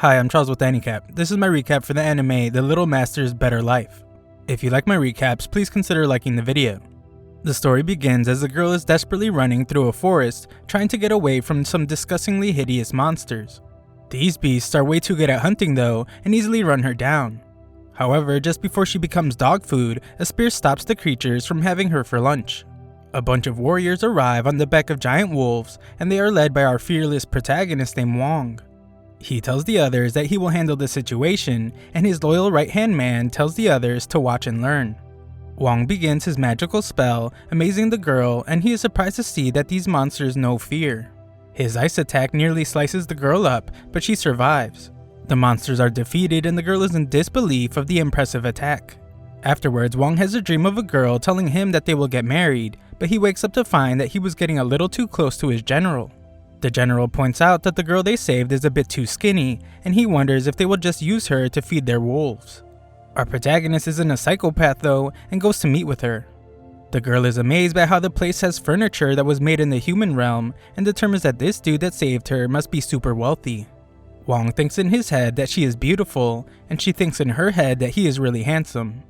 Hi, I'm Charles with AniCap. This is my recap for the anime The Little Master's Better Life. If you like my recaps, please consider liking the video. The story begins as the girl is desperately running through a forest, trying to get away from some disgustingly hideous monsters. These beasts are way too good at hunting though, and easily run her down. However, just before she becomes dog food, a spear stops the creatures from having her for lunch. A bunch of warriors arrive on the back of giant wolves, and they are led by our fearless protagonist named Wong. He tells the others that he will handle the situation, and his loyal right-hand man tells the others to watch and learn. Wong begins his magical spell, amazing the girl, and he is surprised to see that these monsters know fear. His ice attack nearly slices the girl up, but she survives. The monsters are defeated and the girl is in disbelief of the impressive attack. Afterwards, Wong has a dream of a girl telling him that they will get married, but he wakes up to find that he was getting a little too close to his general. The general points out that the girl they saved is a bit too skinny, and he wonders if they will just use her to feed their wolves. Our protagonist isn't a psychopath though, and goes to meet with her. The girl is amazed by how the place has furniture that was made in the human realm, and determines that this dude that saved her must be super wealthy. Wong thinks in his head that she is beautiful, and she thinks in her head that he is really handsome.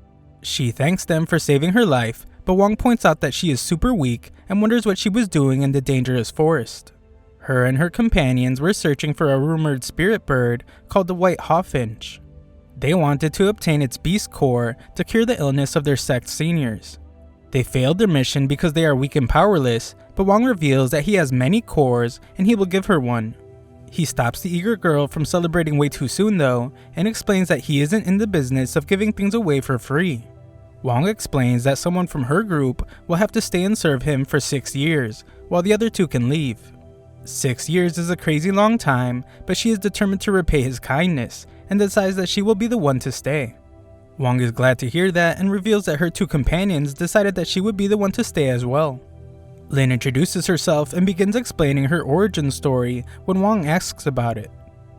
She thanks them for saving her life, but Wong points out that she is super weak and wonders what she was doing in the dangerous forest. Her and her companions were searching for a rumored spirit bird called the white hawfinch. They wanted to obtain its beast core to cure the illness of their sect seniors. They failed their mission because they are weak and powerless, but Wong reveals that he has many cores and he will give her one. He stops the eager girl from celebrating way too soon though, and explains that he isn't in the business of giving things away for free. Wong explains that someone from her group will have to stay and serve him for 6 years, while the other two can leave. 6 years is a crazy long time, but she is determined to repay his kindness, and decides that she will be the one to stay. Wong is glad to hear that and reveals that her two companions decided that she would be the one to stay as well. Lynn introduces herself and begins explaining her origin story when Wong asks about it.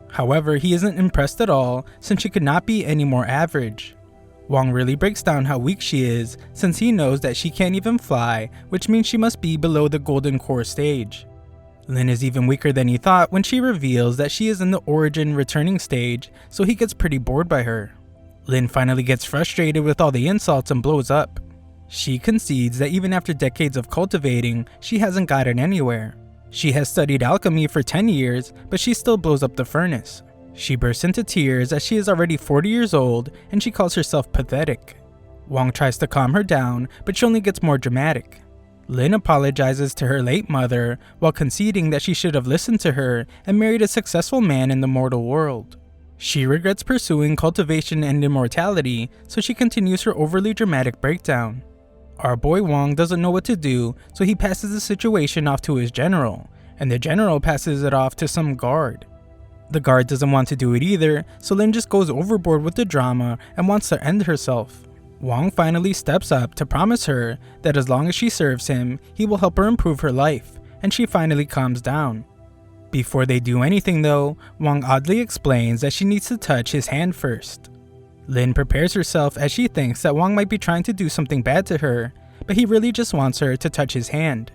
However, he isn't impressed at all since she could not be any more average. Wong really breaks down how weak she is since he knows that she can't even fly, which means she must be below the golden core stage. Lynn is even weaker than he thought when she reveals that she is in the origin returning stage, so he gets pretty bored by her. Lynn finally gets frustrated with all the insults and blows up. She concedes that even after decades of cultivating, she hasn't gotten anywhere. She has studied alchemy for 10 years, but she still blows up the furnace. She bursts into tears as she is already 40 years old and she calls herself pathetic. Wong tries to calm her down, but she only gets more dramatic. Lynn apologizes to her late mother while conceding that she should have listened to her and married a successful man in the mortal world. She regrets pursuing cultivation and immortality, so she continues her overly dramatic breakdown. Our boy Wong doesn't know what to do, so he passes the situation off to his general, and the general passes it off to some guard. The guard doesn't want to do it either, so Lynn just goes overboard with the drama and wants to end herself. Wong finally steps up to promise her that as long as she serves him, he will help her improve her life, and she finally calms down. Before they do anything though, Wong oddly explains that she needs to touch his hand first. Lynn prepares herself as she thinks that Wong might be trying to do something bad to her, but he really just wants her to touch his hand.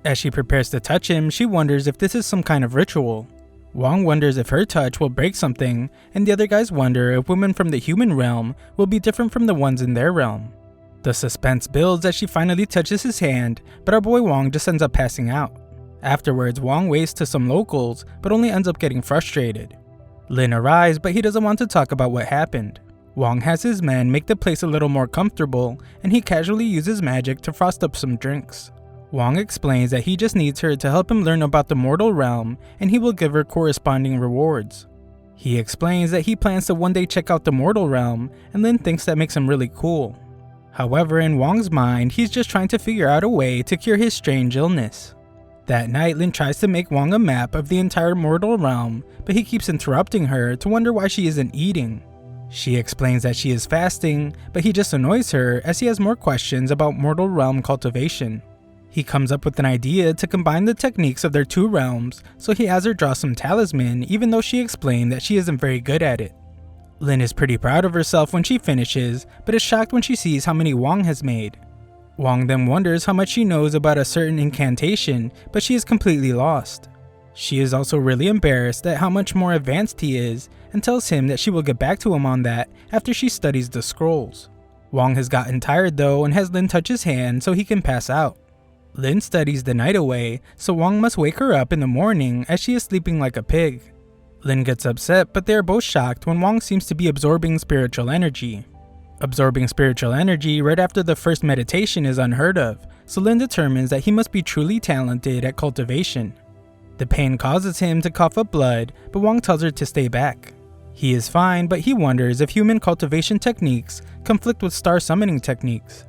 As she prepares to touch him, she wonders if this is some kind of ritual. Wong wonders if her touch will break something, and the other guys wonder if women from the human realm will be different from the ones in their realm. The suspense builds as she finally touches his hand, but our boy Wong just ends up passing out. Afterwards, Wong waits to some locals, but only ends up getting frustrated. Lynn arrives, but he doesn't want to talk about what happened. Wong has his men make the place a little more comfortable, and he casually uses magic to frost up some drinks. Wong explains that he just needs her to help him learn about the mortal realm, and he will give her corresponding rewards. He explains that he plans to one day check out the mortal realm, and Lynn thinks that makes him really cool. However, in Wong's mind, he's just trying to figure out a way to cure his strange illness. That night, Lynn tries to make Wong a map of the entire mortal realm, but he keeps interrupting her to wonder why she isn't eating. She explains that she is fasting, but he just annoys her as he has more questions about mortal realm cultivation. He comes up with an idea to combine the techniques of their two realms, so he has her draw some talisman even though she explained that she isn't very good at it. Lynn is pretty proud of herself when she finishes, but is shocked when she sees how many Wong has made. Wong then wonders how much she knows about a certain incantation, but she is completely lost. She is also really embarrassed at how much more advanced he is, and tells him that she will get back to him on that after she studies the scrolls. Wong has gotten tired though and has Lynn touch his hand so he can pass out. Lynn studies the night away, so Wong must wake her up in the morning as she is sleeping like a pig. Lynn gets upset, but they are both shocked when Wong seems to be absorbing spiritual energy. Absorbing spiritual energy right after the first meditation is unheard of, so Lynn determines that he must be truly talented at cultivation. The pain causes him to cough up blood, but Wong tells her to stay back. He is fine, but he wonders if human cultivation techniques conflict with star summoning techniques.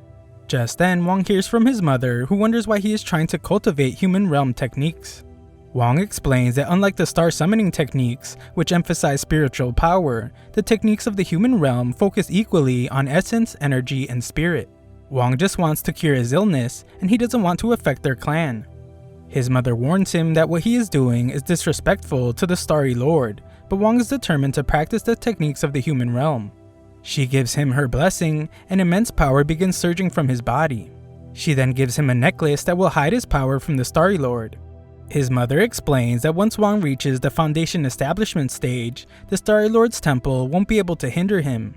Just then, Wong hears from his mother, who wonders why he is trying to cultivate human realm techniques. Wong explains that unlike the star summoning techniques, which emphasize spiritual power, the techniques of the human realm focus equally on essence, energy, and spirit. Wong just wants to cure his illness, and he doesn't want to affect their clan. His mother warns him that what he is doing is disrespectful to the Starry Lord, but Wong is determined to practice the techniques of the human realm. She gives him her blessing, and immense power begins surging from his body. She then gives him a necklace that will hide his power from the Starry Lord. His mother explains that once Wong reaches the foundation establishment stage, the Starry Lord's temple won't be able to hinder him.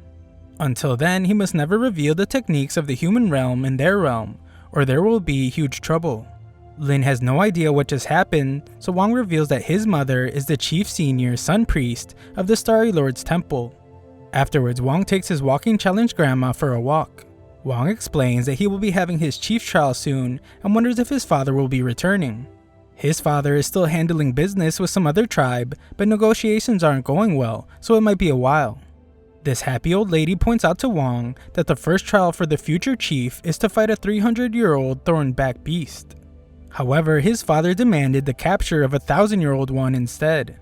Until then, he must never reveal the techniques of the human realm in their realm, or there will be huge trouble. Lynn has no idea what just happened, so Wong reveals that his mother is the chief senior sun priest of the Starry Lord's temple. Afterwards, Wong takes his walking challenge grandma for a walk. Wong explains that he will be having his chief trial soon and wonders if his father will be returning. His father is still handling business with some other tribe, but negotiations aren't going well, so it might be a while. This happy old lady points out to Wong that the first trial for the future chief is to fight a 300-year-old thorn-back beast. However, his father demanded the capture of a 1,000-year-old one instead.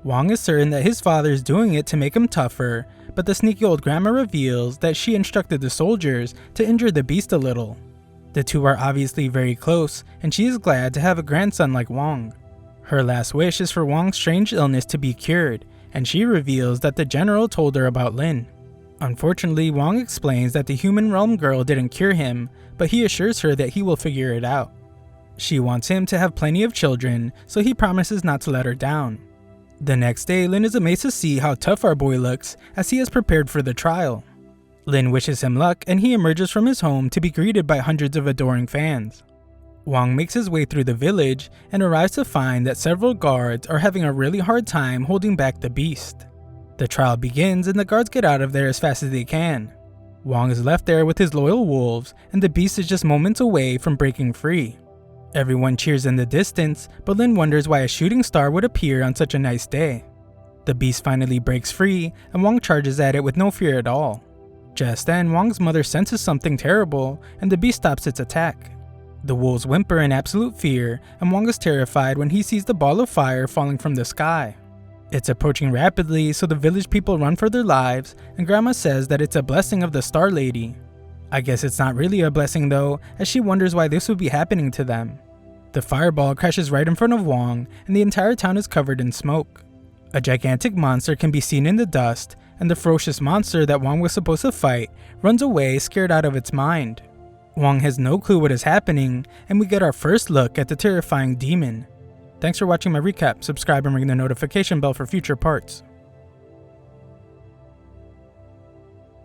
Wong is certain that his father is doing it to make him tougher, but the sneaky old grandma reveals that she instructed the soldiers to injure the beast a little. The two are obviously very close, and she is glad to have a grandson like Wong. Her last wish is for Wong's strange illness to be cured, and she reveals that the general told her about Lynn. Unfortunately, Wong explains that the human realm girl didn't cure him, but he assures her that he will figure it out. She wants him to have plenty of children, so he promises not to let her down. The next day, Lynn is amazed to see how tough our boy looks as he is prepared for the trial. Lynn wishes him luck, and he emerges from his home to be greeted by hundreds of adoring fans. Wong makes his way through the village and arrives to find that several guards are having a really hard time holding back the beast. The trial begins and the guards get out of there as fast as they can. Wong is left there with his loyal wolves, and the beast is just moments away from breaking free. Everyone cheers in the distance, but Lynn wonders why a shooting star would appear on such a nice day. The beast finally breaks free, and Wong charges at it with no fear at all. Just then, Wong's mother senses something terrible, and the beast stops its attack. The wolves whimper in absolute fear, and Wong is terrified when he sees the ball of fire falling from the sky. It's approaching rapidly, so the village people run for their lives, and Grandma says that it's a blessing of the Star Lady. I guess it's not really a blessing though, as she wonders why this would be happening to them. The fireball crashes right in front of Wong, and the entire town is covered in smoke. A gigantic monster can be seen in the dust, and the ferocious monster that Wong was supposed to fight runs away scared out of its mind. Wong has no clue what is happening, and we get our first look at the terrifying demon. Thanks for watching my recap, subscribe and ring the notification bell for future parts.